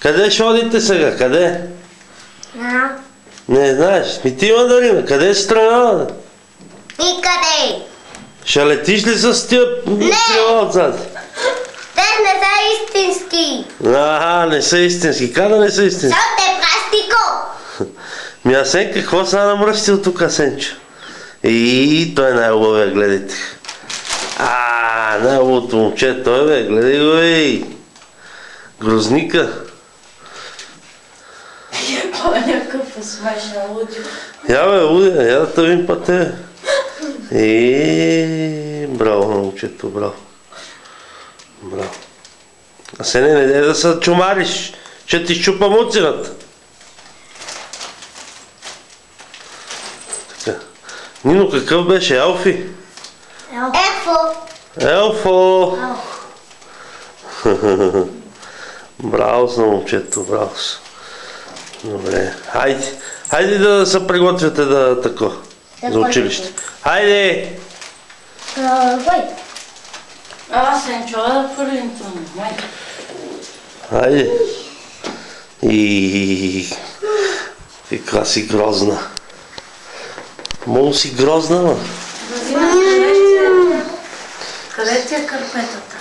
Къде ще ходите сега? Къде? Не знаеш. Ми ти, Мандарина, къде си тръгнала? Никъде. Ще летиш ли с тия крила отзад? Те не са истински. Не са истински. Как да не са истински? Защото е пластико. Ми Асен, какво са намръстил тук, Асенчо? И той е най-ловия, гледайте. Най-ловото момче, той бе, гледай го, ей. Грозника. Някакъв смешен лудио. Я бе, лудя, я да тъвим па тебе. Браво на момчето, браво. Браво. Асене, не дай да се чумариш, ще ти щупа муцината. Така. Нино, какъв беше? Елфи? Елфо! Браво с на момчето, браво с. Добре, хайде да се приготвяте да тако, за училище. Хайде! Сенчо, да фърлим това. Хайде! Каква си грозна. Много си грозна, ма. Къде ти е карпетата?